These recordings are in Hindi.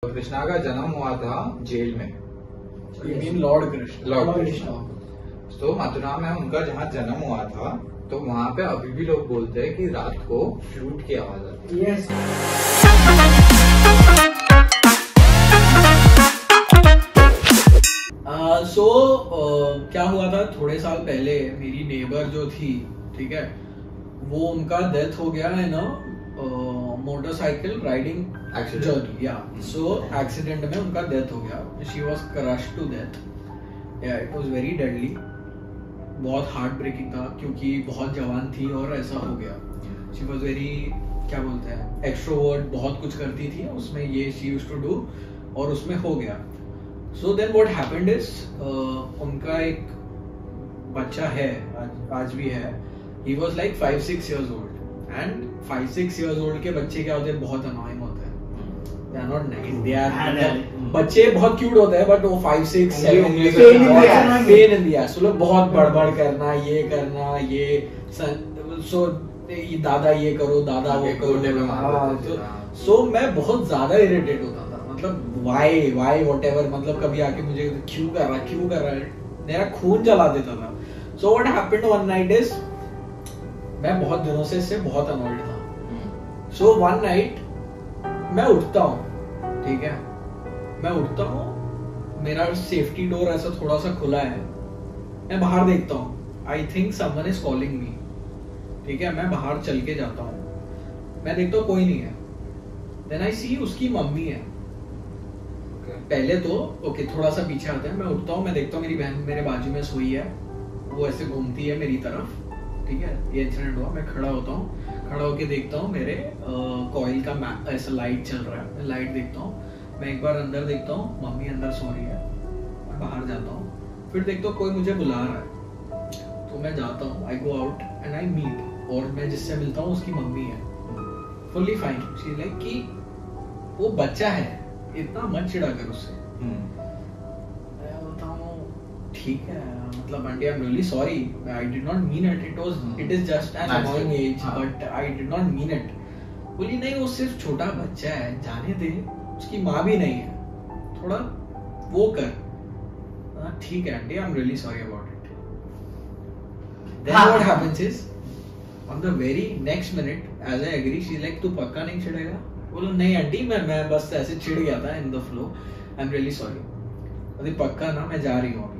कृष्णा का जन्म हुआ था जेल में। You mean Lord Krishna? Lord Krishna. तो मथुरा में उनका जहाँ जन्म हुआ था, तो वहाँ पे अभी भी लोग बोलते हैं कि रात को फ्लूट की आवाज आती है। Yes. क्या हुआ था, थोड़े साल पहले मेरी नेबर जो थी, ठीक है, वो उनका डेथ हो गया है ना, मोटरसाइकिल राइडिंग जर्नी, या सो एक्सीडेंट में उनका डेथ हो गया। She was crushed to death. या इट वाज वेरी डेडली, बहुत हार्ट ब्रेकिंग था क्योंकि बहुत जवान थी और ऐसा हो गया। शी वाज वेरी, क्या बोलते हैं, एक्सट्रोवर्ट, बहुत कुछ करती थी उसमें, ये शी यूज्ड टू डू, और उसमें हो गया। So then what happened is, उनका एक बच्चा है, आज भी है। He was like 5-6 years old, and 5-6 years old के बच्चे क्या होते हैं, बहुत अनोइंग होते हैं। They are not nice, they are, बच्चे बहुत क्यूट होते हैं, बट वो 5-6-7 पेन इन द एस, लोग बहुत बड़बड़ करना, ये करना, ये सो दादा ये करो, दादा वो करो। सो मैं बहुत ज्यादा इरिटेट होता था, मतलब वाई व्हाटएवर, मतलब कभी आके मुझे क्यों कर रहा है, मेरा खून जला देता था। So what happened one night is, मैं बहुत दिनों से इससे बहुत अनॉयड था। सो वन नाइट मैं उठता हूँ, ठीक है, मैं उठता हूँ, मेरा सेफ्टी डोर ऐसा थोड़ा सा खुला है, मैं बाहर देखता हूँ, I think someone is calling me, ठीक है, मैं बाहर चल के जाता हूँ, मैं देखता हूँ कोई नहीं है। देन आई सी उसकी मम्मी है। पहले तो ओके, थोड़ा सा पीछे आते हैं, मैं उठता हूँ, मैं देखता हूँ मेरी बहन मेरे बाजू में सोई है, वो ऐसे घूमती है मेरी तरफ, ठीक है, ये इंसिडेंट हुआ। मैं खड़ा होता हूँ, खड़ा होके देखता हूँ मेरे कॉइल का ऐसा लाइट चल रहा है, मैं लाइट देखता हूँ, मैं एक बार अंदर देखता हूँ, मम्मी अंदर सो रही है, मैं बाहर जाता हूँ, फिर देखता हूँ कोई मुझे बुला रहा है, तो मैं जाता हूँ, I go out and I meet, और मैं जिससे मिलता हूँ उसकी मम्मी है, फुल्ली फाइन। शी लाइक कि वो बच्चा है, इतना मत चिढ़ा कर उससे। मैं बोलता हूँ ठीक है, मतलब aunty I am really sorry, I did not mean it, it is just an annoying age, but I did not mean it. बोली नहीं, वो सिर्फ छोटा बच्चा है, जाने दे, उसकी माँ भी नहीं है, थोड़ा वो कर। ठीक है aunty, I am really sorry about it. Then what happens is, on the very next minute as I agree, she like तू पक्का नहीं चिढ़ेगा? बोलो नहीं आंटी, मैं बस ऐसे चिढ़ गया था in the flow, I am really sorry. अरे पक्का ना, मैं जा रही हूँ अभी।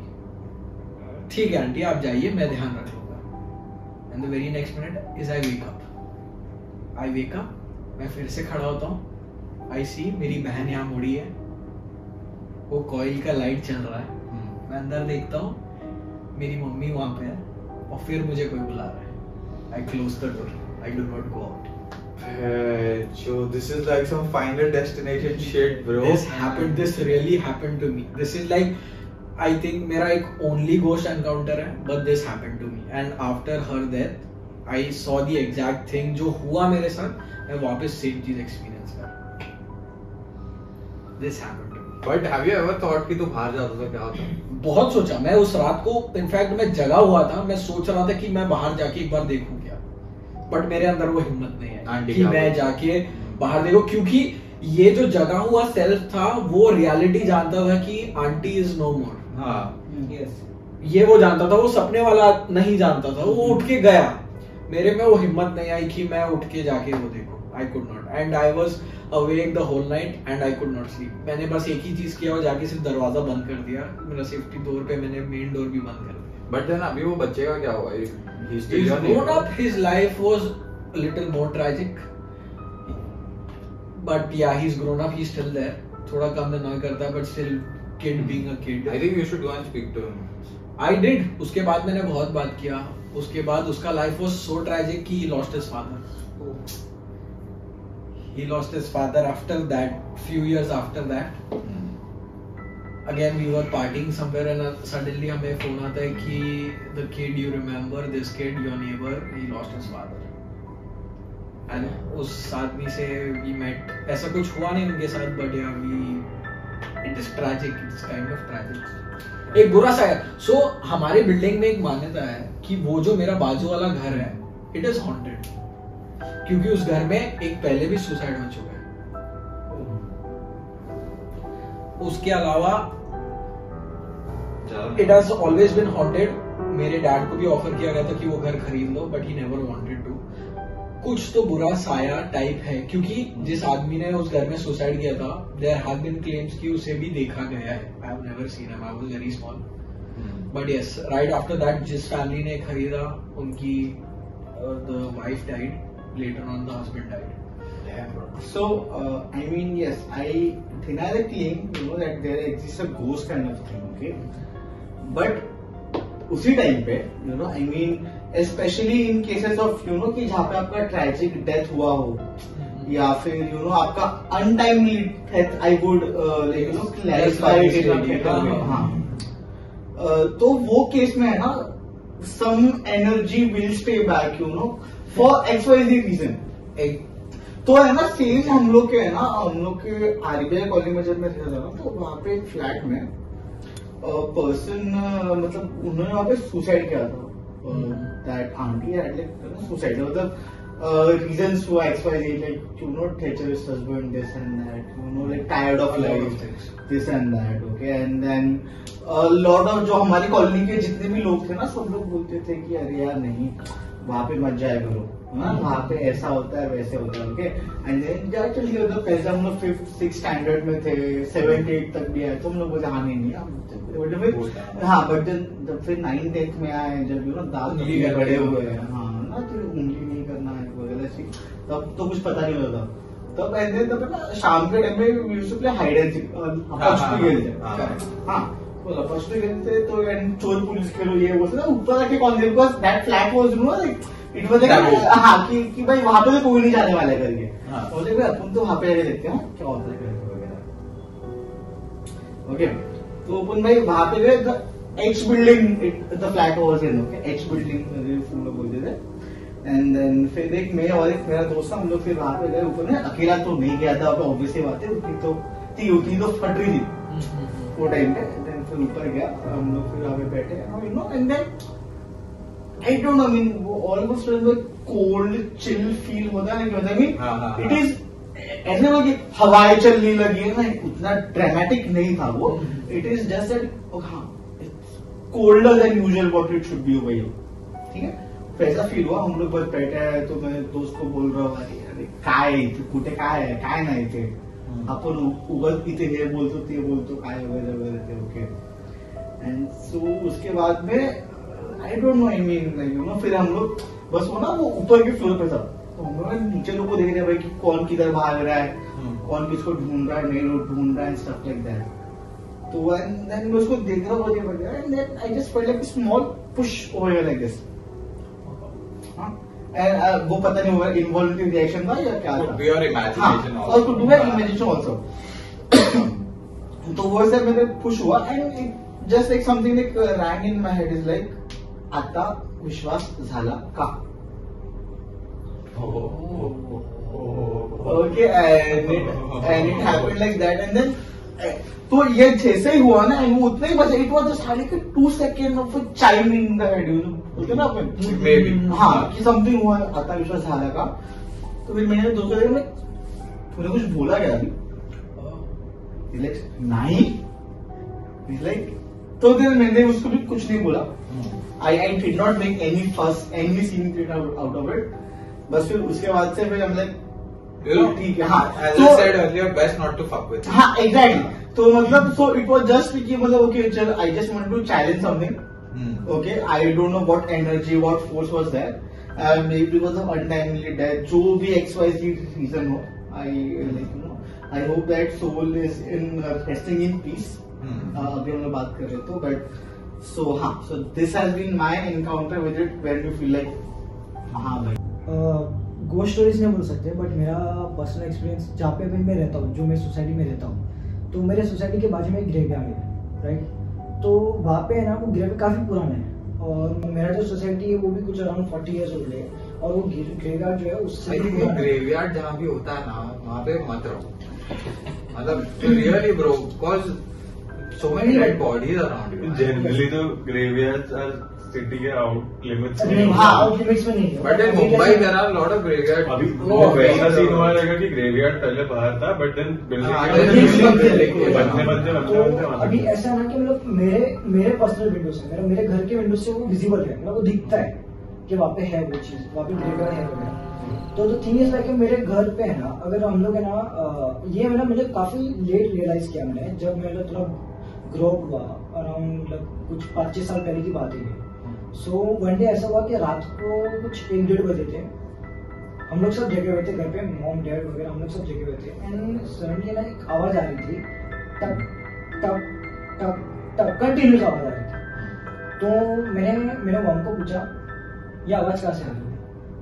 ठीक है आंटी, आप जाइए, मैं ध्यान रख लूंगा। And the very next minute is I wake up, मैं फिर से खड़ा होता हूँ, आई सी मेरी बहन यहाँ मुड़ी है, वो कॉइल का लाइट चल रहा है, मैं अंदर देखता हूँ मेरी मम्मी वहां पे है, और फिर मुझे कोई बुला रहा है। आई close the door, I do not go out. So this is like some final destination shit, bro. This really happened to me. This is like, I think मेरा एक only ghost encounter है, but this happened to me. And after her death, I saw the exact thing जो हुआ मेरे साथ, मैं वापस same चीज experience कर। This happened to me. But have you ever thought कि तू बाहर जाता तो क्या होता? बहुत सोचा मैं उस रात को, इनफैक्ट मैं जगा हुआ था, मैं सोच रहा था कि मैं बाहर जाके एक बार देखूं क्या, बट मेरे अंदर वो हिम्मत नहीं है कि मैं जाके बाहर देखो, क्योंकि ये जो जगा हुआ सेल्फ था वो रियलिटी जानता था कि आंटी इज नो मोर। हाँ, ये वो जानता था, वो सपने वाला नहीं जानता था, वो उठ के गया। मेरे में वो हिम्मत नहीं आई कि मैं उठ के जाके वो देखूं, I could not, and I was awake the whole night and I could not sleep. मैंने बस एक ही चीज किया, और जाके सिर्फ दरवाजा बंद कर दिया, मेरा सेफ्टी डोर पे मैंने मेन डोर भी बंद कर दिया। बट देन अभी वो बच्चे का क्या हुआ? He's grown up, his life was a little more tragic, but yeah, he's grown up, he's still there. थोड़ा कम annoy करता है, but still kid being a kid. I think you should go and speak to him. I did. उसके बाद मैंने बहुत बात किया, उसके बाद उसका life was so tragic कि he lost his father. He lost his father after that, few years after that. Again we were partying somewhere and suddenly हमें phone आता है कि the kid you remember, this kid your neighbor, he lost his father. And उस आदमी से we met, ऐसा कुछ हुआ नहीं उनके साथ, but yeah, it is tragic, it's kind of tragic. एक बुरा सा है। So हमारे बिल्डिंग में एक मान्यता है कि वो जो मेरा बाजू वाला घर है, it is haunted, क्योंकि उस घर में एक पहले भी सुसाइड हो चुका है। उसके अलावा it has always been haunted. मेरे डैड को भी ऑफर किया गया था कि वो घर खरीद लो, but he never wanted to. कुछ तो बुरा साया टाइप है, क्योंकि जिस आदमी ने उस घर में सुसाइड किया था, देयर हैव बीन क्लेम्स कि उसे भी देखा गया है। I have never seen him, I was very small, but yes, right after that जिस फैमिली ने खरीदा, उनकी the wife died, later on the husband died. So, I mean, yes, I deny the claim, that there exists a ghost kind of thing, okay? But उसी टाइम पे, I mean, especially in cases of, कि जहाँ पे आपका tragic death हुआ हो, या फिर, आपका untimely death, I would, clarify it, हाँ. तो वो केस में है ना, some energy will stay back, for XYZ reason. तो है ना, सेम हम लोग के आरबीआई कॉलोनी में जब मैं रहता था ना, तो वहाँ पे एक फ्लैट में पर्सन, मतलब उन्होंने वहाँ पे सुसाइड किया था। That aunty had like suicide, मतलब रीजंस हुआ XYZ, like treacherous husband, this and that, like tired of life, this and that, okay, and then lot of जो हमारी कॉलोनी के जितने भी लोग थे ना, सब लोग बोलते थे कि अरे यार नहीं, वहां पे मत जाया करो, वहां पे ऐसा होता है वैसे होता है, ओके। एंड देन चलिए, मतलब पहले हम लोग 5th-6th स्टैंडर्ड में थे, 7th-8th तक भी आए, तो हम लोग बोलते हाँ नहीं हाँ, बट जब फिर 9th-10th में आए, जब दांत बड़े हुए हैं, हाँ ना, तो उंगली नहीं करना है वगैरह सी, तब तो कुछ पता नहीं होता। तब ऐसे तब ना शाम के टाइम में used to play hide and seek, हाँ फर्स्ट खेलते, तो चोर पुलिस खेलो, ये बोलते ना, ऊपर आके कौन दे, because that flat was like it was like, हाँ कि भाई वहां पे तो कोई नहीं जाने वाला है करके, बोलते भाई अपन तो वहां पे जाके देखते हैं क्या होता है वगैरह, ओके। तो अपन भाई वहां पे गए, H building, the flat was in, okay, H building फूल लोग बोलते थे। एंड देन फिर एक मैं और एक मेरा दोस्त था, हम लोग फिर वहां पे गए ऊपर में, अकेला तो नहीं गया था, ऑब्वियसली बात है, उतनी तो फट रही थी वो टाइम पे। फिर ऊपर गया, हम लोग फिर वहां पे बैठे, and then I don't know, I mean वो ऑलमोस्ट कोल्ड चिल फील होता है ना, आई मीन इट इज ऐसे ना कि हवाएं चलने लगी है ना, उतना ड्रामेटिक नहीं था वो, इट इज जस्ट दैट, हाँ it's colder than usual what it should be over, ठीक है। वैसा फील हुआ, हम लोग बस बैठे हैं, तो मैं दोस्त को बोल रहा हूँ, अरे काय कुठे काय नाही ते, आपण उगत इथे हे बोलतो ते बोलतो, काय वगैरह वगैरह ते, ओके। एंड सो उसके बाद में आई डोंट नो, आई मीन फिर हम लोग बस वो ना, वो ऊपर के फ्लोर पे था, तो हम लोग नीचे लोग को देख रहे भाई कि कौन किधर भाग रहा है, कौन किसको ढूंढ रहा है, नहीं लोग ढूंढ रहा है, स्टफ लाइक दैट। तो एंड देन मैं उसको देख रहा हूँ, and then I just felt like small push over like this, वो पता नहीं होगा इन्वॉल्वमेंट रिएक्शन था या क्या था, योर इमेजिनेशन और कुड बी इमेजिनेशन आल्सो। तो वो से मेरे पुश हुआ, and it just like something like rang in my head, is like आता विश्वास झाला का, okay, and it happened like that. And then तो ये जैसे ही हुआ ना, वो उतना ही बस, it was just like 2 second of chyme in the head, बोलते ना अपन, हाँ कि समथिंग हुआ, आता विश्वास झाला का। तो फिर मैंने दोस्तों में तूने कुछ बोला क्या अभी, नहीं, लाइक, तो फिर मैंने उसको भी कुछ नहीं बोला, I did not make any fuss, any scene out of it. बस फिर उसके बाद से फिर हम लाइक ठीक है, हाँ, as I said earlier, best not to fuck with, हाँ एग्जैक्टली। तो मतलब सो इट वाज जस्ट कि मतलब ओके चल, I just wanted to challenge something, okay, I don't know what energy what force was there, maybe because of untimely death, जो भी XYZ रीजन हो, I hope that soul is in resting in peace. अभी हम लोग बात कर रहे तो, बट सो हाँ, so this has been my encounter with it, where you feel like, हाँ भाई गोस्ट स्टोरीज नहीं बोल सकते, बट मेरा पर्सनल एक्सपीरियंस जहाँ पे अभी मैं रहता हूँ, जो मैं सोसाइटी में रहता हूँ, तो मेरे सोसाइटी के बाजू में एक ग्रेवयार्ड है, राइट। तो वहाँ पे है ना, वो ग्रेवयार्ड काफ़ी पुराना है, और मेरा जो सोसाइटी है वो भी कुछ अराउंड 40 ईयर्स ओल्ड है, और वो ग्रेवयार्ड जो है उससे ग्रेवयार्ड जहाँ भी होता है ना, वहाँ पे मत रहो, मतलब really bro, because so many dead bodies around you. Generally, the graveyards are city के आउट लिमिट्स नहीं, में। हाँ, आउट लिमिट्स में नहीं है। But in Mumbai there are lot of graveyard. अभी वो वैसा सीन हुआ रहेगा कि ग्रेवयार्ड पहले बाहर था, बट देन हाँ, बनते अभी ऐसा है ना कि मतलब मेरे पर्सनल विंडो से, मेरे घर के विंडो से वो विजिबल है, मतलब वो दिखता है कि वहाँ पे है वो चीज, वहाँ पे ग्रेवयार्ड है वगैरह। तो द थिंग इज लाइक मेरे घर पे है ना, अगर हम लोग है ना, ये मैंने मुझे काफी लेट रियलाइज किया मैंने, जब मैं थोड़ा ग्रो अप हुआ अराउंड कुछ 5-6 साल पहले की बात है। सो वन डे ऐसा हुआ कि रात को कुछ 1-1:30 बजे थे, हम लोग सब जगे हुए थे घर पे, मॉम डैड वगैरह हम लोग सब जगे हुए थे, एंड सडनली ना एक आवाज आ रही थी, टक टक टक टक, कंटिन्यूस आवाज आ रही थी। तो मैंने मेरे मॉम को पूछा ये आवाज कहाँ से आ रही है,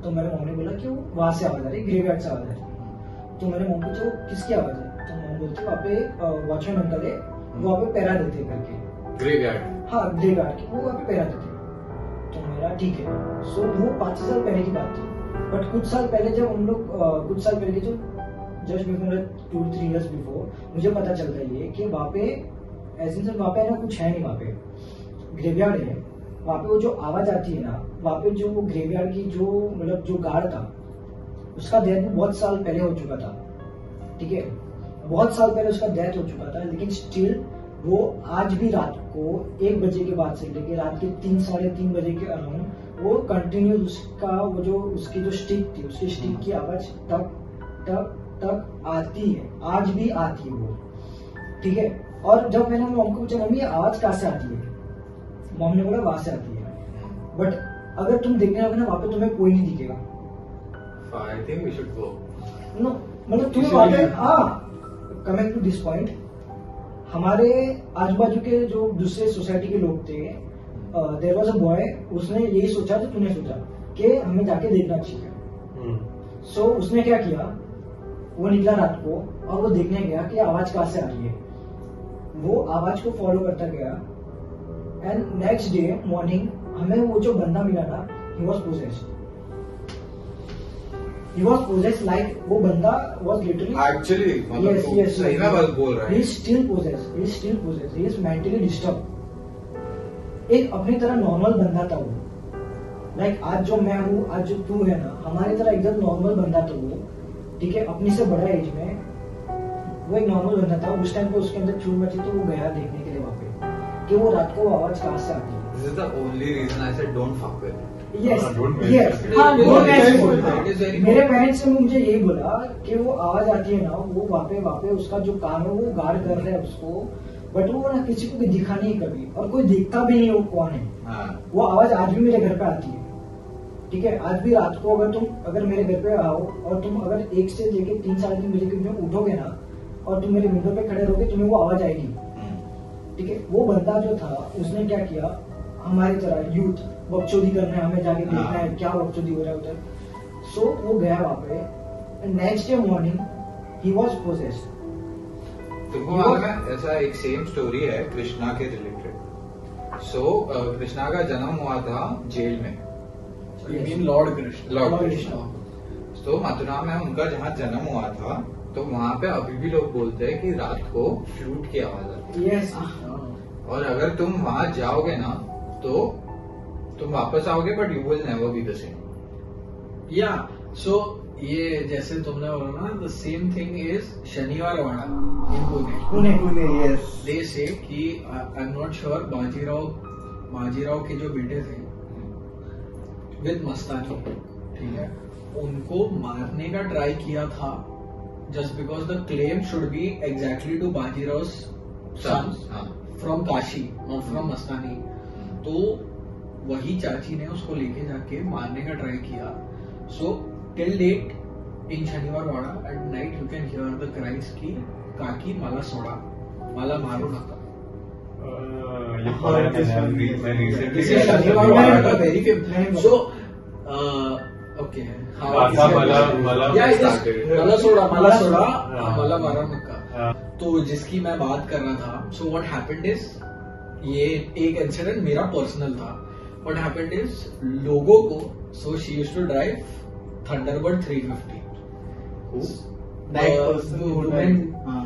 तो मेरे मॉम ने बोला कि वो वहां से आवाज आ रही है, ग्रेवयार्ड से आवाज आ रही है। तो मैंने मॉम को पूछा किसकी आवाज है, तो मॉम बोलती वहाँ पे वॉचमैन अंकल है, वो वहाँ पे पैरा देते हैं करके। ग्रेवयार्ड? हाँ, ग्रेवयार्ड की वो वहाँ पे पैरा देते हैं। तो मेरा ठीक है। सो वो 5-6 साल पहले की बात थी, बट कुछ साल पहले जब हम लोग कुछ साल पहले के जो जस्ट बिफोर 2-3 years बिफोर मुझे पता चलता है ये कि वहाँ पे ऐसे सर वहाँ पे ना कुछ है नहीं, वहाँ पे ग्रेवयार्ड है, वहाँ पे वो जो आवाज आती है ना, वहाँ पे जो ग्रेवयार्ड की जो मतलब जो गार्ड था उसका डेथ बहुत साल पहले हो चुका था, ठीक है, बहुत साल पहले उसका डेथ हो चुका था, लेकिन स्टिल वो आज भी रात को 1 बजे के बाद से लेके रात के 3-3:30 बजे के अराउंड वो कंटिन्यू उसका वो जो उसकी जो स्टिक थी, उसकी स्टिक की आवाज टक टक टक आती है, आज भी आती है वो, ठीक है। और जब मैंने मॉम को पूछा मम्मी ये आवाज कहाँ से आती है, मॉम ने बोला वहां से आती है, बट अगर तुम देखने लगोगे ना वहां पे तुम्हें कोई नहीं दिखेगा। I think we should go. No मतलब तुम्हें वहां पे, हाँ, कमिंग टू दिस पॉइंट, हमारे आजू बाजू के जो दूसरे सोसाइटी के लोग थे, देयर वाज अ बॉय, उसने यही सोचा तो तूने सोचा कि हमें जाके देखना चाहिए। सो उसने क्या किया, वो निकला रात को और वो देखने गया कि आवाज कहाँ से आ रही है, वो आवाज को फॉलो करता गया, एंड नेक्स्ट डे मॉर्निंग हमें वो जो बंदा मिला था, ही वॉज पोजेस्ड, लाइक वो बंदा वॉज लिटरली एक्चुअली सही में बस बोल रहा है, he is still possessed, he is mentally disturbed। एक अपनी तरह नॉर्मल बंदा था वो, लाइक आज जो मैं हूँ, आज जो तू है ना, हमारी तरह एकदम नॉर्मल बंदा था वो, ठीक है, अपनी से बड़ा एज में वो एक नॉर्मल बंदा था। उस टाइम पे उसके अंदर चूर मची, तो वो गया देखने के लिए वहाँ पे कि वो रात को आवाज कहाँ से आती है। This is the only reason I said don't fuck with it. Yes, don't yes, mess हाँ, with it. don't mess with It it। is very मेरे पेरेंट्स ने मुझे यही बोला कि वो आवाज आती है ना, वो वहाँ पे उसका जो काम है वो गार्ड कर रहे हैं उसको, बट वो ना किसी को भी दिखा नहीं कभी, और कोई देखता भी नहीं वो कौन है। हाँ। वो आवाज आज भी मेरे घर पे आती है, ठीक है, आज भी रात को अगर मेरे घर पे आओ और तुम अगर 1 से लेके 3-3:30 बजे के बीच में उठोगे ना और तुम मेरे विंडो पे खड़े रहोगे, तुम्हें वो आवाज आएगी, ठीक है। वो बंदा जो था उसने क्या किया, हमारी तरह यूथ बकचोदी करना है, हमें जाके देखना है क्या बकचोदी हो रहा है उधर। सो वो गया वहां पे, next day morning he was possessed. तुमको मालूम है, ऐसा एक सेम स्टोरी है कृष्णा के रिलेटेड। सो कृष्णा का जन्म हुआ था जेल में। You mean Lord Krishna? Lord Krishna. तो मथुरा में उनका जहाँ जन्म हुआ था, तो वहाँ पे अभी भी लोग बोलते हैं कि रात को फ्लूट की आवाज आती है। यस, और अगर तुम वहां जाओगे ना तो तुम वापस आओगे, but you will never be the same. या सो ये जैसे तुमने बोला ना, द सेम थिंग इज शनिवार वाड़ा इन पुणे, यस। दे से कि I am not sure, Bajirao के जो बेटे थे विद मस्तानी, ठीक है, उनको मारने का ट्राई किया था, just because the claim should be exactly to Bajirao sons from Kashi, not from Mastani. तो वही चाची ने उसको लेके जाके मारने का ट्राई किया। So till date in Shaniwar Wada at night you can hear the cries की काकी मला सोडा, मला मारू नका। ये पढ़ा है मैं recently This is शनिवार वाड़ा का very famous. So okay, मला सोडा मला मारा नका। तो जिसकी मैं बात कर रहा था, सो व्हाट हैपेंड इज, ये एक इंसिडेंट मेरा पर्सनल था। व्हाट हैपेंड इज, लोगों को, so she used to drive Thunderbird 350, That person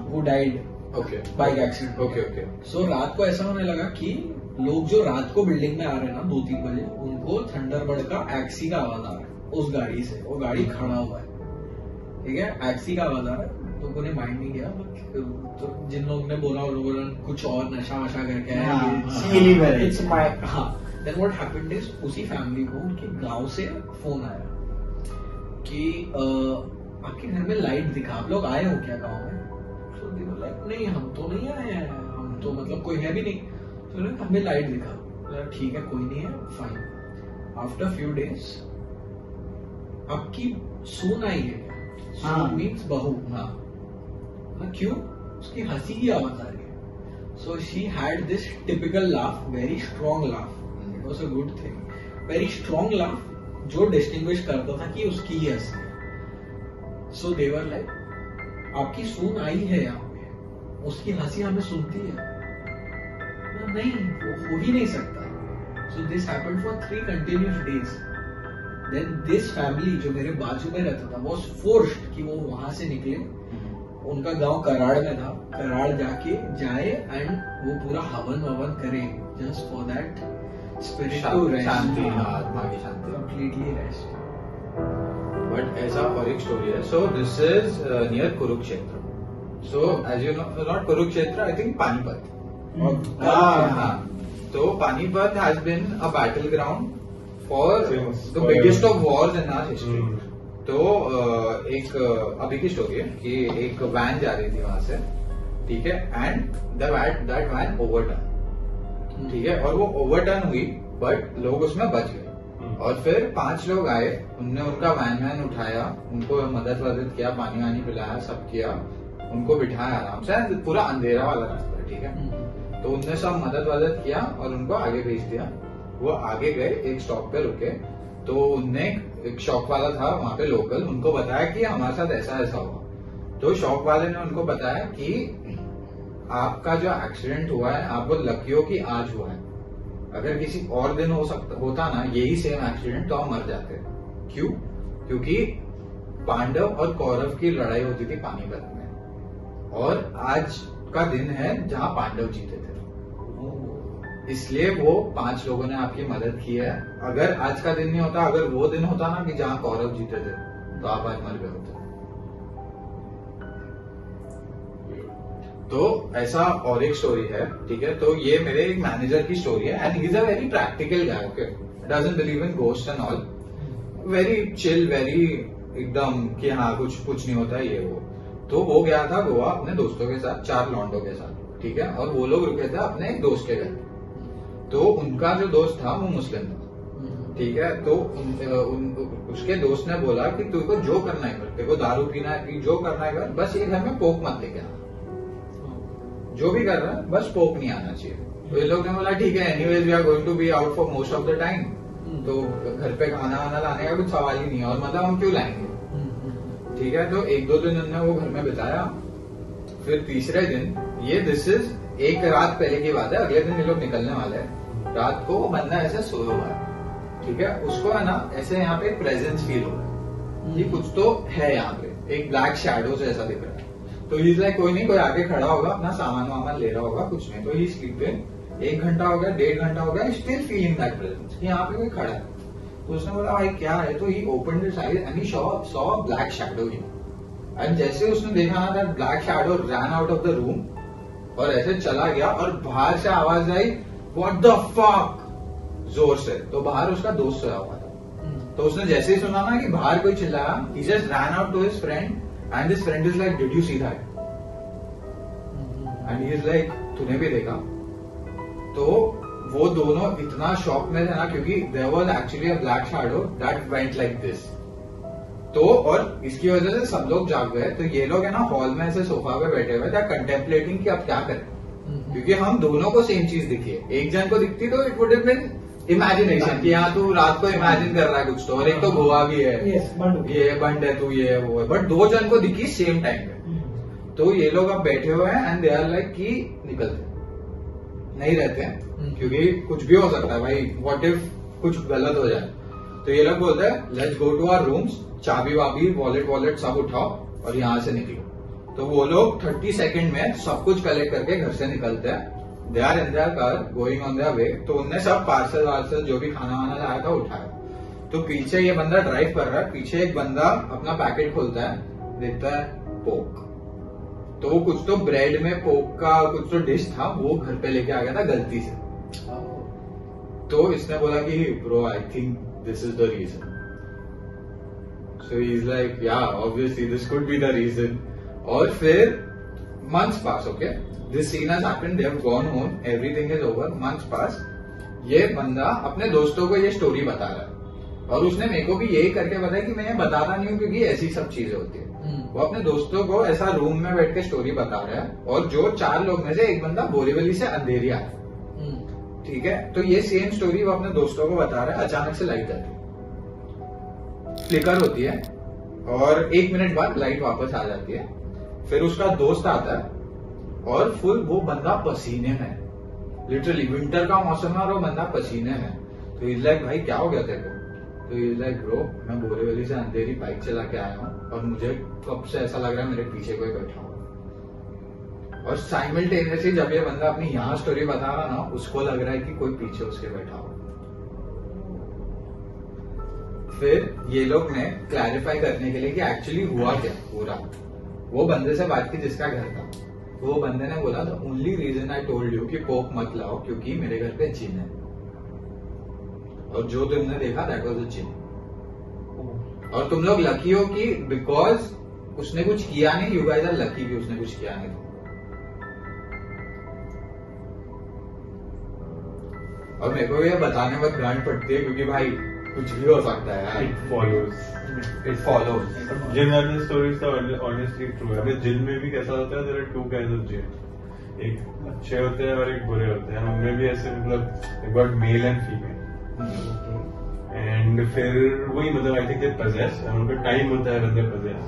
who died okay bike accident. Okay okay. So रात को ऐसा होने लगा कि लोग जो रात को बिल्डिंग में आ रहे हैं ना 2-3 बजे, उनको थंडरबर्ड का एक्सी का आवाज आ रहा है उस गाड़ी से, वो गाड़ी खड़ा हुआ है, ठीक है, एक्सी का आवाज आ रहा है, तो उन्हें माइंड नहीं किया। तो जिन लोगों ने बोला उन लोगों ने कुछ और नशा वशा करके आया, इट्स माय, हाँ। देन व्हाट हैपेंड इज, उसी फैमिली को उनके गांव से फोन आया कि आपके घर में लाइट दिखा, आप लोग आए हो क्या गांव में? तो दे वर लाइक नहीं, हम तो नहीं आए हैं, हम तो मतलब कोई है भी नहीं। तो हमें लाइट दिखा, ठीक है कोई नहीं है, फाइन। आफ्टर फ्यू डेज आपकी सून आई है, सून मीन्स बहू, हाँ, क्यों? उसकी हंसी की आवाज आ रही है। So she had this typical laugh, very strong laugh, it was a good thing, very strong laugh जो डिस्टिंग्विश करता था कि उसकी ही हंसी है। सो दे वर लाइक, आपकी सून आई है यहाँ पे, उसकी हंसी हमें सुनती है? नहीं, वो हो ही नहीं सकता। So this happened for 3 continuous days. Then this family जो मेरे बाजू में रहता था वाज फोर्स्ड कि वो वहां से निकले। उनका गांव कराड़ में था, कराड़ जाए एंड वो पूरा हवन ववन करे just for that spirit to rest, शांति, आत्मा की शांति, कंप्लीटली रेस्ट। बट ऐसा और एक स्टोरी है। So this is near Kurukshetra. So as you know, not Kurukshetra, I think Panipat. हाँ, तो Panipat has been a battle ground for the biggest of wars in our history. तो एक अभी की स्टोरी है कि एक वैन जा रही थी वहां से, ठीक है, एंड दैट वैन ओवरटर्न, ठीक है, और वो ओवरटर्न हुई बट लोग उसमें बच गए। और फिर 5 लोग आए, उनने उनका वैन उठाया, उनको मदद किया, पानी वानी पिलाया, सब किया, उनको बिठाया आराम से, पूरा अंधेरा वाला रास्ता, ठीक है। तो उनने सब मदद किया और उनको आगे भेज दिया। वो आगे गए, एक स्टॉप पे रुके, तो उनने, एक शॉप वाला था वहां पे लोकल, उनको बताया कि हमारे साथ ऐसा हुआ। तो शॉप वाले ने उनको बताया कि आपका जो एक्सीडेंट हुआ है, आप बहुत लकी हो कि आज हुआ है, अगर किसी और दिन होता ना यही सेम एक्सीडेंट, तो आप मर जाते। क्यों? क्योंकि पांडव और कौरव की लड़ाई होती थी पानीपत में, और आज का दिन है जहां पांडव जीते थे, इसलिए वो 5 लोगों ने आपकी मदद की है। अगर आज का दिन नहीं होता, अगर वो दिन होता ना कि जहां कौरव जीते थे, तो आप आज मर गए होते। तो ऐसा और एक स्टोरी है, ठीक है। तो ये मेरे एक मैनेजर की स्टोरी है, and he is a very practical guy, okay, doesn't believe in ghost and all, very chill, very एकदम कि हाँ कुछ नहीं होता ये वो। तो वो गया था गोवा अपने दोस्तों के साथ, 4 लॉन्डो के साथ, ठीक है, और वो लोग रुके थे अपने एक दोस्त के घर। तो उनका जो दोस्त था वो मुस्लिम था, ठीक है। तो उसके दोस्त ने बोला कि तुझको जो करना है कर, तेरे को दारू पीना है, जो करना है कर, बस ये घर में पोक मत लेके आना, जो भी कर रहा है बस पोक नहीं आना चाहिए। तो ये लोग ने बोला ठीक है, anyways we are going to be out for most of the time, तो घर पे खाना वाना लाने का कुछ सवाल ही नहीं है, और मतलब हम क्यों लाएंगे, ठीक है। तो 1-2 दिन उन्होंने वो घर में बिताया। फिर तीसरे दिन, ये दिस इज एक रात पहले की बात है, अगले दिन ये लोग निकलने वाले हैं। रात को वो बंदा ऐसे सोया हुआ है, ठीक है, उसको है ना ऐसे यहाँ पे प्रेजेंस फील हो रहा है कि कुछ तो है यहाँ पे, एक ब्लैक शैडो जैसा दिख रहा है। तो ही लाइक कोई नहीं, कोई आगे खड़ा होगा, अपना सामान वामान ले रहा होगा, कुछ नहीं। तो ही स्लीपिंग, 1 घंटा हो गया, 1.5 घंटा हो गया, स्टिल फीलिंग दैट प्रेजेंस कि यहाँ पे कोई खड़ा है। तो उसने बोला भाई क्या है, तो he open his eyes and he saw black shadow here. And जैसे उसने देखा ना, that black shadow ran out of the room और ऐसे चला गया, और बाहर से आवाज आई व्हाट द फक, जोर से। तो बाहर उसका दोस्त सोया हुआ था। तो उसने जैसे ही सुना ना कि बाहर कोई चिल्लाया, he just ran out to his friend and his friend is like did you see that, and he is like तूने भी देखा। तो वो दोनों इतना शॉक में थे ना, क्योंकि there was actually a black shadow that went like this. तो और इसकी वजह से सब लोग जाग गए। तो ये लोग है ना हॉल में ऐसे सोफा पे बैठे हुए थे कंटेम्पलेटिंग कि अब क्या करें, क्योंकि हम दोनों को सेम चीज दिखी है। एक जन को दिखती तो it would have been imagination कि यहाँ तू रात को इमेजिन कर रहा है कुछ तो, और एक तो गोवा भी है, ये बंड है, तू ये है वो है, बट 2 जन को दिखी सेम टाइम पे। तो ये लोग अब बैठे हुए हैं एंड दे आर लाइक कि निकलते नहीं रहते हैं, क्योंकि कुछ भी हो सकता है भाई, व्हाट इफ कुछ गलत हो जाए। तो ये लोग बोलते हैं let's go to our rooms, चाबी वाबी वॉलेट सब उठाओ और यहाँ से निकलो। तो वो लोग 30 सेकंड में सब कुछ कलेक्ट करके घर से निकलते हैं they are in their car going on their way, तो उनने सब पार्सल वार्सल जो भी खाना वाना लाया था उठाया। तो पीछे ये बंदा ड्राइव कर रहा है, पीछे एक बंदा अपना पैकेट खोलता है, देखता है पोक। तो वो कुछ तो ब्रेड में पोक का कुछ तो डिश था, वो घर पे लेके आ गया था गलती से। तो इसने बोला कि bro I think this is the reason. So he is like yeah obviously this could be the reason. और फिर months pass, okay, this scene has happened, they have gone home, everything is over, months pass. ये बंदा अपने दोस्तों को ये स्टोरी बता रहा है, और उसने मेरे को भी यही करके बताया कि मैं ये बताता नहीं हूँ क्योंकि ऐसी सब चीजें होती है। वो अपने दोस्तों को ऐसा रूम में बैठ के स्टोरी बता रहा है, और जो 4 लोग में से एक बंदा बोरीवली से अंधेरी आया, ठीक है। तो ये सेम स्टोरी वो अपने दोस्तों को बता रहा है, अचानक से लाइट आती है, फ्लिकर होती है, और 1 मिनट बाद लाइट वापस आ जाती है। फिर उसका दोस्त आता है, और फुल वो बंदा पसीने में, लिटरली विंटर का मौसम है और वो बंदा पसीने में। तो इज लाइक भाई क्या हो गया तेरे को? तो इज लाइक ब्रो मैं बोरीवली से अंधेरी बाइक चला के आया हूँ, और मुझे कब से ऐसा लग रहा है मेरे पीछे कोई बैठा हो। और साइमल्टेनियसली जब ये बंदा अपनी यहाँ स्टोरी बता रहा ना, उसको लग रहा है कि कोई पीछे उसके बैठा हो। फिर ये लोग ने क्लैरिफाई करने के लिए कि एक्चुअली हुआ क्या पूरा, वो बंदे से बात की जिसका घर था। वो बंदे ने बोला the only reason I told you कि पोक मत लाओ क्योंकि मेरे घर पे जिन है, और जो तुमने देखा दैट वाज अ जिन। और तुम लोग लकी हो कि बिकॉज उसने कुछ किया नहीं, यू गाइस आर लकी कि उसने कुछ किया नहीं। और मेरे को ये बताने में गांड पड़ती है क्योंकि भाई कुछ भी हो सकता है यार। It follows. जिन वाली स्टोरीज तो ऑनेस्टली ट्रू है। अभी जिन में भी कैसा होता है, देयर आर 2 काइंड्स ऑफ जिन, एक अच्छे होते हैं और एक बुरे होते हैं। उनमें भी ऐसे मतलब got male and female, and फिर वही मतलब आई थिंक दे पजेस, उनका टाइम होता है बंदे पजेस,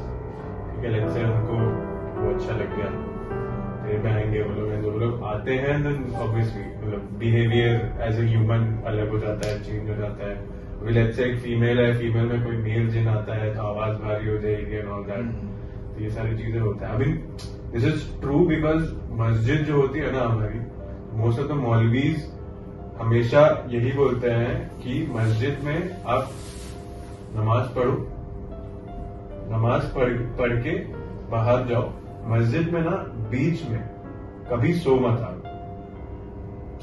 ठीक है। लेट्स से उनको वो अच्छा लग गया, फिर आएंगे वो लोग, जो लोग आते हैं देन ऑब्वियसली मतलब बिहेवियर एज ए ह्यूमन अलग हो जाता है, चेंज हो जाता है। लेट्स से एक फीमेल है, फीमेल में कोई मेल जिन आता है तो आवाज भारी हो जाएगी एंड ऑल दैट। तो ये सारी चीजें होता है। I mean this is true because मस्जिद जो होती है ना हमारी, मोस्ट ऑफ द मौलवीज हमेशा यही बोलते हैं कि मस्जिद में आप नमाज पढ़ो, नमाज पढ़ के बाहर जाओ, मस्जिद में ना बीच में कभी सो मत आप,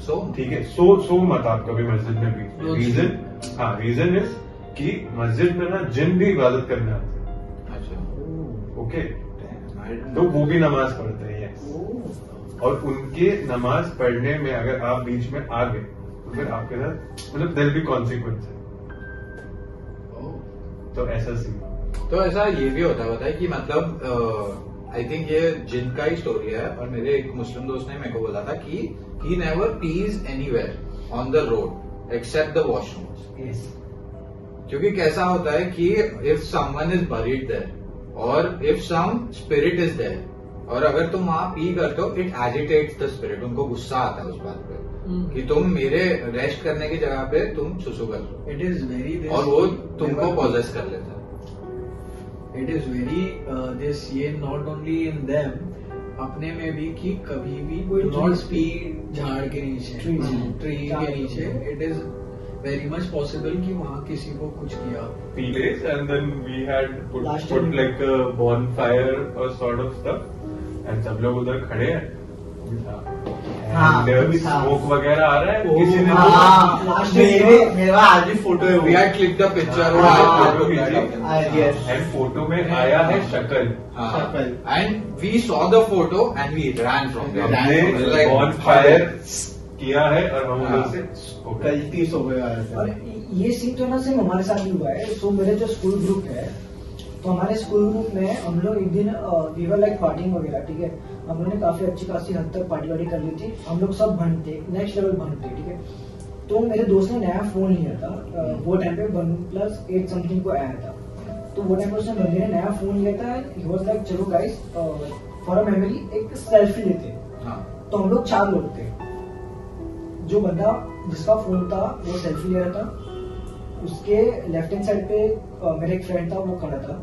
सो ठीक है, सो मत आप कभी मस्जिद में बीच में। रीजन, हाँ रीजन इज कि मस्जिद में ना जिन भी इबादत करने आते हैं। अच्छा, ओके, तो वो भी नमाज पढ़ते हैं, यस। और उनके नमाज पढ़ने में अगर आप बीच में आ गए तो फिर आपके साथ मतलब देयर बी कॉन्सिक्वेंसेस। तो ऐसा सीन, तो ऐसा ये भी होता है कि मतलब आई थिंक ये जिन का ही स्टोरी है। और मेरे एक मुस्लिम दोस्त ने मेरे को बोला था कि he never pees anywhere on the road except the washrooms. क्योंकि कैसा होता है कि if someone is buried there और if some spirit is there, और अगर तुम वहां पी करते हो, इट एजिटेट्स द स्पिरिट, उनको गुस्सा आता है उस बात पे कि तुम मेरे रेस्ट करने की जगह पे तुम सुसु कर लो। इट इज वेरी, और वो तुमको पॉजेस कर लेता है। इट इज वेरी दिस, ये नॉट ओनली इन देम, अपने में भी कि कभी भी नॉट स्पीड झाड़ के नीचे, ट्री के नीचे। It is very much possible कि वहाँ किसी को कुछ किया। P-days and then we had put like a bonfire or sort of stuff, and सब लोग उधर खड़े हैं, स्मोक वगैरह आ रहा है, किसी ने मेरा आज भी फोटो है, We had clicked the picture, and photo में आया है शक्ल, and we saw the photo and we ran from there. हमने bonfire किया है और हम उधर से गलती सो गया। और ये सीन तो ना सिर्फ हमारे साथ ही हुआ है। सो मेरे जो स्कूल ग्रुप है, तो हमारे स्कूल ग्रुप में हम लोग एक दिन वी वर लाइक पार्टिंग वगैरह, ठीक है। हम लोगों ने काफी अच्छी खासी हद तक पार्टी वार्टी कर ली थी, हम लोग सब भंडते, नेक्स्ट लेवल भंडते, ठीक है। तो मेरे दोस्त ने नया फोन लिया था, वो टाइम पे OnePlus 8 समथिंग को आया था। तो वो टाइम पे उसने बंदे ने नया फोन लिया था, ही वाज लाइक चलो गाइस फॉर अ मेमोरी एक सेल्फी लेते। तो हम लोग 4 लोग थे। जो बंदा जिसका फोन था वो सेल्फी ले रहा था, उसके लेफ्ट हैंड साइड पे मेरा एक फ्रेंड था वो खड़ा था,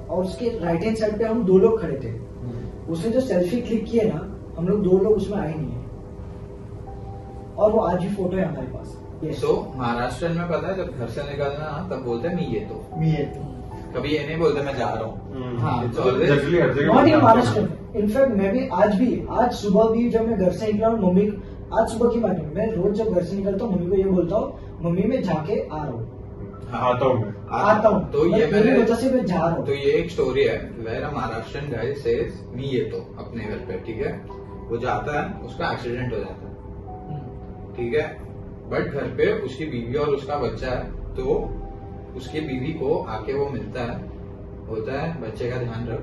और उसके राइट हैंड साइड पे हम 2 लोग खड़े थे। उसने जो सेल्फी क्लिक किए ना, हम लोग 2 लोग उसमें आए नहीं है। और वो आज भी फोटो है हमारे पास। Yes. सो महाराष्ट्र में पता है जब घर से निकलना तब बोलते हैं मी ये तो, मी कभी ये नहीं बोलते मैं जा रहा हूँ। हाँ, It's always- जनरली हर जगह नॉट इन बोलते महाराष्ट्र। हैं। इनफैक्ट मैं भी आज सुबह भी जब मैं घर से निकला हूँ मम्मी, आज सुबह की बात है, मैं रोज जब घर से निकलता हूँ मम्मी को ये बोलता हूँ, मम्मी मैं जाके आ रहा हूँ, आता हूँ मैं। आता हूँ। तो ये मेरी मैंने वजह से मैं जा रहा हूँ। तो ये एक स्टोरी है where a Maharashtrian guy says me ये तो अपने घर पे, ठीक है। वो जाता है, उसका एक्सीडेंट हो जाता है, ठीक है। बट घर पे उसकी बीवी और उसका बच्चा है, तो उसकी बीवी को आके वो मिलता है, बोलता है बच्चे का ध्यान रख,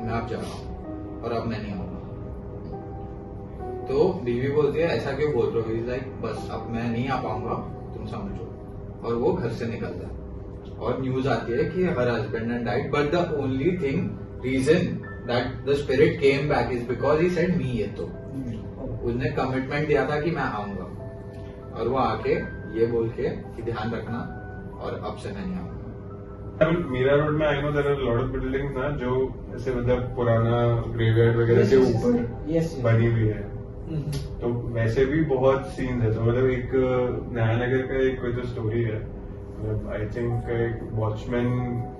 मैं अब जा रहा हूँ और अब मैं नहीं आऊंगा। तो बीवी बोलती है ऐसा क्यों बोल रहे हो? इज लाइक बस अब मैं नहीं आ पाऊंगा, तुम समझो। और वो घर से निकलता है और न्यूज आती है कि her husband and died, but the only thing reason that the spirit came back is because he said me ये तो। उसने कमिटमेंट दिया था कि मैं आऊंगा, और वो आके ये बोल के कि ध्यान रखना और अब से मैं नहीं आऊंगा। मीरा रोड में I know there are lot of buildings ना जो ऐसे मतलब पुराना ग्रेवयार्ड वगैरह के ऊपर Yes, yes. बनी हुई है, तो वैसे भी बहुत सीन्स है। तो मतलब एक नयानगर का एक कोई तो स्टोरी है, मतलब आई थिंक एक वॉचमैन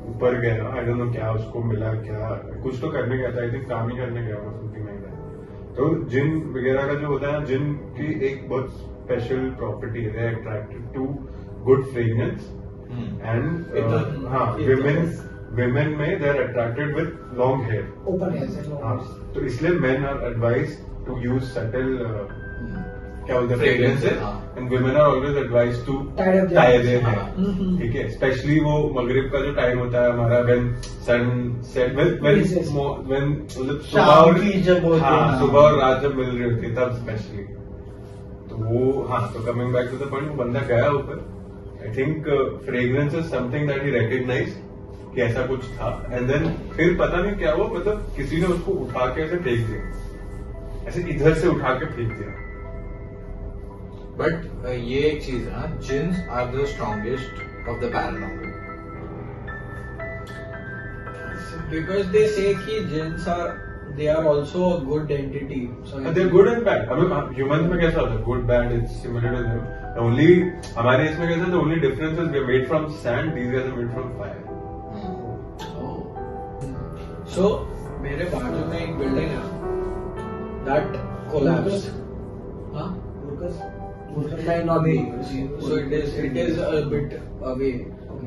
ऊपर गया, आई डोंट नो क्या उसको मिला, क्या कुछ तो करने गया था, आई थिंक काम ही करने गया होगा, समथिंग लाइक दैट। तो जिन वगैरह का जो होता है ना, जिन की एक बहुत स्पेशल प्रॉपर्टी है, attracted to good fragrance and हाँ विमेन में they are attracted with long hair. Open है। हाँ, तो इसलिए men are advise to use subtle क्या बोलते हैं Fragrances, फ्रेग्रेंसेस, हाँ। And women are always advise to Tie up their tie hair. Their हाँ। हेयर, ठीक है। स्पेशली वो मगरिब का जो टाइम होता है हमारा, when sun set, when Yes. मतलब सुबह शाम और की जब होती है, हाँ, हाँ। सुबह और रात जब मिल रही होती है तब स्पेशली। तो वो हाँ, तो coming back to the point, वो बंदा गया ऊपर, I think fragrance is something that he recognize कि ऐसा कुछ था, एंड देन फिर पता नहीं क्या हुआ, मतलब किसी ने उसको उठा के ऐसे फेंक दिया, ऐसे इधर से उठा के फेंक दिया। बट ये एक चीज है ना, jinns are the strongest of the paranormal. Because they say कि jinns are, they are also a good entity. So they good and bad. अभी ह्यूमंस में कैसा होता है, good bad it's similar to them, only हमारे इसमें कैसा, the only difference is we are made from sand, these guys are made from fire. So मेरे बाजू में एक बिल्डिंग है that collapsed. हाँ? So it is a bit away.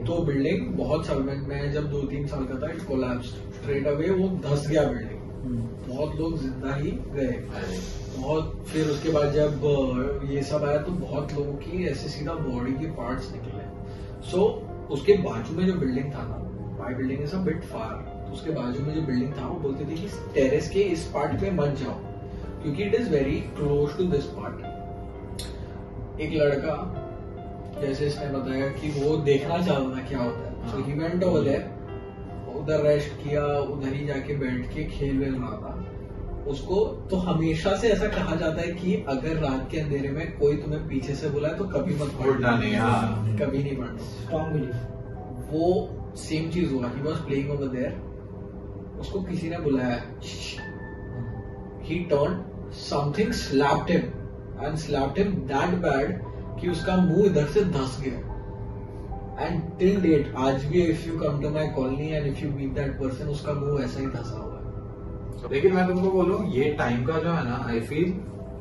तो बिल्डिंग बहुत साल में जब 2-3 साल का था, इट कोलैप्स्ड स्ट्रेट अवे, वो धस गया बिल्डिंग, बहुत लोग जिंदा ही गए। बहुत फिर उसके बाद जब ये सब आया तो बहुत लोगों की ऐसे सीधा बॉडी के पार्ट्स निकले। सो उसके बाजू में जो बिल्डिंग था ना, माई building is a bit far, तो उसके बाजू में जो बिल्डिंग था वो बोलते थे कि टेरेस के इस पार्ट पे मत जाओ क्योंकि it is very close to this part. एक लड़का, जैसे इसने बताया कि वो देखना चाहता था क्या होता है, सो ही वेंट ओवर देयर, उधर रेस्ट किया, उधर ही जाके बैठ के खेल वेल रहा था उसको। तो हमेशा से ऐसा कहा जाता है कि अगर रात के अंधेरे में कोई तुम्हें पीछे से बुलाए तो कभी मत उठना नहीं, हाँ। कभी नहीं पढ़ना। Strong belief. वो सेम चीज हुआ, he was playing over there, उसको किसी ने बुलाया, he turn, something slapped him and slapped him that bad कि उसका मुंह इधर से धस गया। एंड टिल डेट आज भी if you come to my colony and if you meet that person, उसका मुंह ऐसा ही धसा हुआ है। लेकिन मैं तुमको बोलूं, ये टाइम का जो है ना, आई फील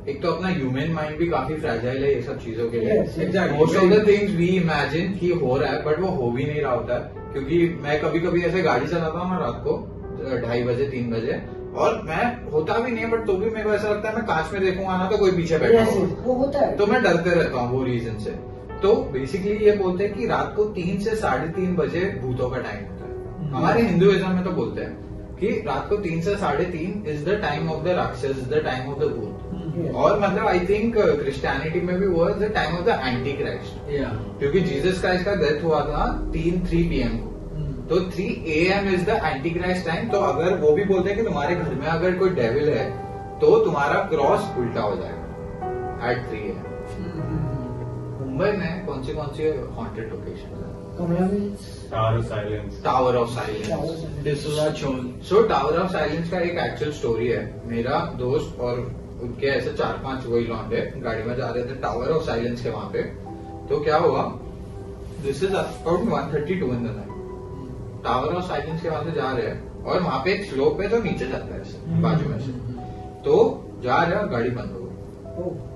एक तो अपना ह्यूमन माइंड भी काफी फ्रैजाइल है ये सब चीजों के लिए। Yes, exactly. Most of the things we imagine कि हो रहा है, बट वो हो भी नहीं रहा होता है। क्योंकि मैं कभी कभी ऐसे गाड़ी चलाता हूँ ना रात को 2:30 बजे 3 बजे, और मैं होता भी नहीं है, बट तो भी मेरे को ऐसा लगता है मैं कांच में देखूंगा ना तो कोई पीछे बैठा Yes, होगा, yes, वो होता है। तो मैं डरते रहता हूँ वो रीजन से। तो बेसिकली ये बोलते हैं कि रात को 3 से 3:30 बजे भूतों का टाइम होता है। हमारे हिंदुइज्म में तो बोलते हैं कि रात को 3 से 3:30 is the time of the rakshas, is the time of the bhoot. और मतलब आई थिंक क्रिश्चियनिटी में भी वो है the time of the anti Christ, या क्योंकि जीसस क्राइस्ट का डेथ हुआ था 3 PM को, तो 3 AM is the anti Christ time. तो अगर वो भी बोलते हैं कि तुम्हारे घर में अगर कोई डेविल है तो तुम्हारा क्रॉस उल्टा हो जाएगा एट 3 AM। मुंबई में कौन सी हॉन्टेड लोकेशन है? कमला में tower silence, tower of silence. D'Souza chawl. So tower of silence का एक एक्चुअल स्टोरी है। मेरा दोस्त और उनके ऐसे 4-5 वही लौंडे गाड़ी में जा रहे थे टावर ऑफ साइलेंस के वहां पे। तो क्या हुआ, this is about 1:32 in the night. Tower of silence के वहां से जा रहे हैं और वहां पे एक स्लोप है तो नीचे जाता है ऐसे बाजू में से, तो जा रहे हैं और गाड़ी बंद हो गई।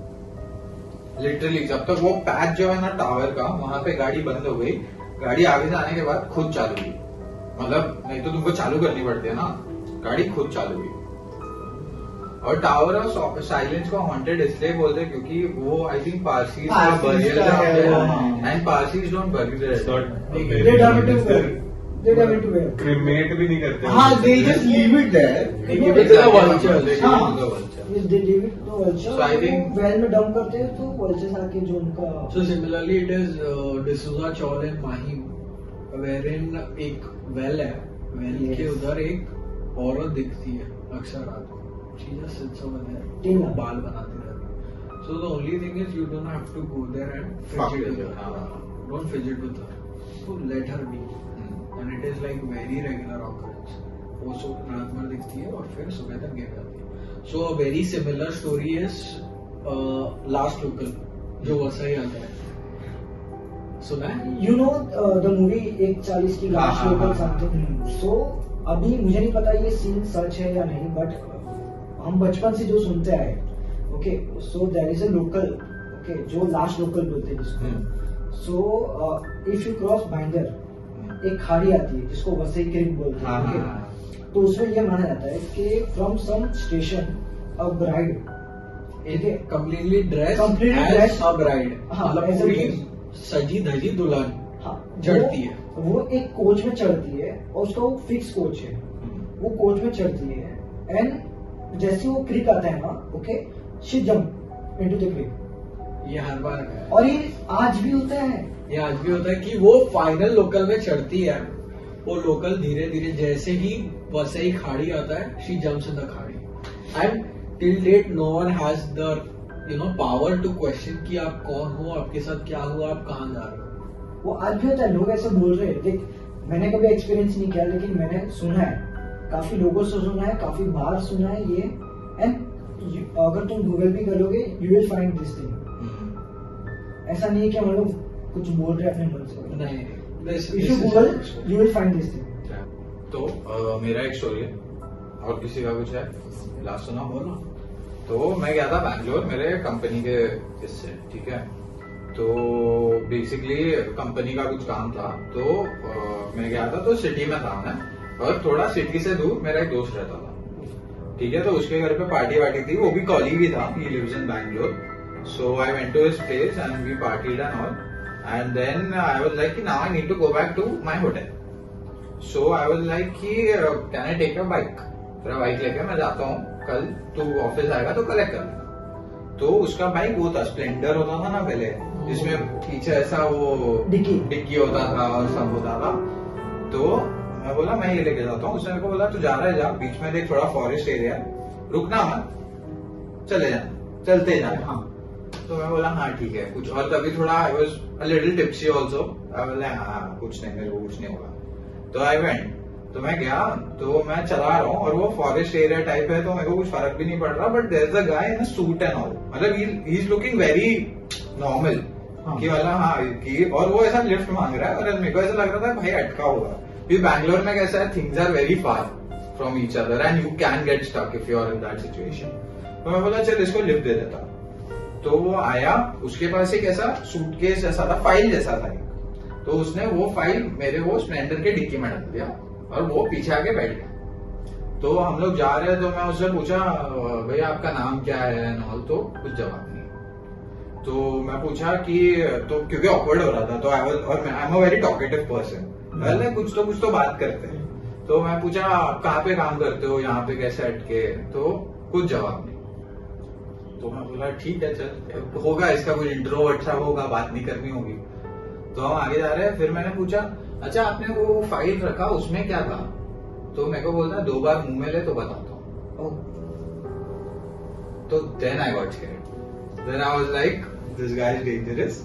लिटरली जब तक वो पैच जो है ना टावर का, वहां पे गाड़ी बंद हो गई। गाड़ी आगे जाने के बाद खुद चालू हुई, मतलब नहीं तो तुमको चालू करनी पड़ती है ना, गाड़ी खुद चालू हुई। और टावर ऑफ साइलेंस को हॉन्टेड इसलिए बोलते हैं क्योंकि वो आई थिंक पारसीज का बरियल ग्राउंड है and Parsis don't bury their It's not They don't have to wear. They don't have to wear. Cremate भी नहीं करते। हाँ, they just leave it there. They give it to the vultures. They give it हाँ. to the vultures. Yes, they leave it to vulture. So I think- वो वैल में डंप करते हैं तो vultures आके जो उनका So similarly, it is D'Souza Chawl in Mahim, wherein एक well है, well Yes. के उधर एक औरत दिखती है अक्सर रात को। She just sits over there, टीना। बाल बनाती रहती है। So the only thing is you don't have to go there and Fuck fidget with with her. her. Don't fidget with her. So let her be. And it is like very regular occurrence. वो रात भर दिखती है और फिर सुबह तक गिर जाती है। So a very similar story is Last Local, जो वसई आता है। सुना है? you know the movie 1:40 की हाँ, लास्ट हाँ, लोकल हाँ, समथिंग। सो अभी मुझे नहीं पता ये सीन सच है या नहीं, बट हम बचपन से जो सुनते आए, okay, so there is a local, okay, जो लास्ट लोकल बोलते हैं जिसको। सो इफ यू क्रॉस बैंगर, एक खाड़ी आती है जिसको वसई क्रिक बोलते हाँ, हैं, हाँ, okay? हाँ। तो उसमें यह माना जाता है कि from some station a bride, ठीक है, Completely dressed Completely as dressed. a bride. हाँ, मतलब as a पूरी bride. सजी धजी दुल्हन हाँ, चढ़ती है। वो एक कोच में चढ़ती है और उसका वो फिक्स कोच है, वो कोच में चढ़ती है एंड जैसे वो क्रिक आता है ना, okay, she jump into the creek. ये हर बार है। और ये आज भी होता है। ये आज भी होता है कि वो फाइनल लोकल में चढ़ती है, वो लोकल धीरे धीरे जैसे ही वसई खाड़ी आता है, शी जम्प्स इन द खाड़ी। And till date no one has the power to question कि आप कौन हो, आपके साथ क्या हुआ, आप कहाँ जा रहे हो। वो आज भी होता है, लोग ऐसे बोल रहे हैं। देख, मैंने कभी एक्सपीरियंस नहीं किया, लेकिन मैंने सुना है, काफी लोगों से सुना है, काफी बार सुना है ये। एंड अगर तुम गूगल भी करोगे, you will find this thing. ऐसा नहीं है कि हम लोग कुछ बोल रहे हैं अपने मन से, नहीं, if you Google you will find this thing. तो मेरा एक स्टोरी है, और किसी का कुछ है लास्ट सुना हो ना। तो मैं गया था बैंगलोर मेरे कंपनी के इससे, ठीक है। तो बेसिकली कंपनी का कुछ काम था, तो मैं गया था, तो सिटी में था मैं, और थोड़ा सिटी से दूर मेरा एक दोस्त रहता था, ठीक है। तो उसके घर पे पार्टी वार्टी थी, वो भी कॉलीग ही था, he lives in Bangalore. So I went to his place and we partied and all, and then I was like कि now I need to go back to my hotel. So I was like कि can I take a bike, तेरा बाइक लेके मैं जाता हूँ, कल तू ऑफिस आएगा तो कलेक्ट कर लेगा। तो उसका बाइक वो था, स्प्लेंडर होता था ना पहले, जिसमें पीछे ऐसा वो डिक्की होता था और सब होता था। तो मैं बोला मैं ये लेके जाता हूँ। उसने मेरे को बोला तू जा रहा है जा, बीच में देख थोड़ा फॉरेस्ट एरिया, रुकना मत, चले जाना, चलते जाना। हाँ। तो मैं बोला हाँ ठीक है कुछ, और तभी थोड़ा I was a little tipsy also. I बोला हाँ कुछ नहीं, मेरे को कुछ नहीं होगा। तो आई वेंट, तो मैं गया, तो मैं चला रहा हूँ, और वो फॉरेस्ट एरिया टाइप है, तो मेरे को कुछ फर्क भी नहीं पड़ रहा। But there is a guy in a suit and all, मतलब he is looking very normal, कि मतलब हाँ कि, और वो ऐसा लिफ्ट मांग रहा है, और मेरे को ऐसा लग रहा था भाई अटका होगा। क्योंकि बैंगलोर में कैसा है, things are very far from each other and you can get stuck if you are in that situation. तो मैं बोला चल इसको लिफ्ट दे देता। तो वो आया, उसके पास एक ऐसा सूटकेस जैसा था, फाइल जैसा था एक। तो उसने वो फाइल मेरे वो स्प्लेंडर के डिक्की में डाल दिया, और वो पीछे आके बैठ गया। तो हम लोग जा रहे हैं, तो मैं उससे पूछा भैया आपका नाम क्या है एंड ऑल, तो कुछ जवाब नहीं। तो मैं पूछा कि, तो क्योंकि ऑकवर्ड हो रहा था, तो I am a very talkative person, कुछ तो बात करते हैं। तो मैं पूछा कहाँ पे काम करते हो, यहाँ पे कैसे अटके, तो कुछ जवाब नहीं। तो मैं बोला ठीक है चल, होगा इसका कुछ इंट्रोवर्ट सा होगा, बात नहीं करनी होगी। तो हम आगे जा रहे हैं। फिर मैंने पूछा अच्छा आपने वो फाइल रखा, उसमें क्या था? तो मेरे को बोलता 2 बार मुंह में ले तो बताता हूँ। तो then I got scared, then I was like this guy is dangerous,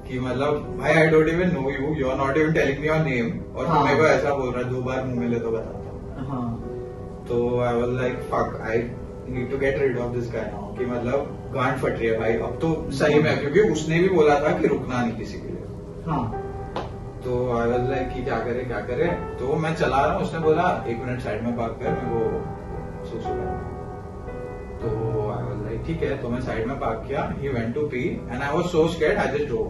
कि मतलब भाई I don't even know you, you are not even telling me your name, और तुम मेरे को ऐसा बोल रहा है 2 बार मुंह में ले तो बताता हूँ। तो I was like fuck, I need to get rid of this guy now, कि मतलब गांड फट रही है भाई अब तो सही में, क्योंकि उसने भी बोला था कि रुकना नहीं किसी के लिए। हाँ तो आई वाज लाइक कि क्या करे, तो मैं चला रहा हूँ, उसने बोला 1 मिनट साइड में पार्क कर, मेरे को सुसु करना। तो आई वाज लाइक ठीक है, तो मैं साइड में पार्क किया, he went to pee and I was so scared, I just drove.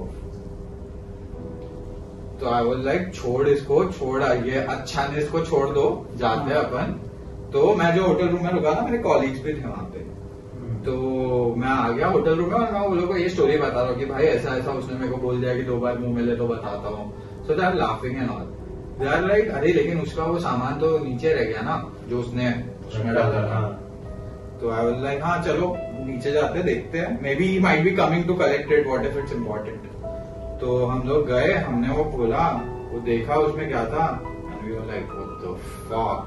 तो आई वाज लाइक छोड़ इसको, छोड़ ये अच्छा नहीं, इसको छोड़ दो, जाते हैं अपन। तो मैं जो होटल रूम में रुका था, मेरे कॉलीग्स भी थे वहां पे, तो मैं आ गया होटल रूम में और मैं वो लोगों को ये स्टोरी बता रहा हूँ कि भाई ऐसा ऐसा उसने मेरे को बोल दिया कि 2 बार मुंह मिले तो बताता हूँ। So they are laughing and all, they are like अरे लेकिन उसका वो सामान तो नीचे रह गया ना जो उसने उसमें डाला था। तो आई वाज लाइक हाँ चलो नीचे जाते देखते हैं, maybe he might be coming to collect it, what if it's important. तो हम लोग गए, हमने वो खोला, वो देखा उसमें क्या था, and we were like what the fuck,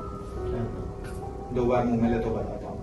2 बार मुंह मिले तो बताता हूँ।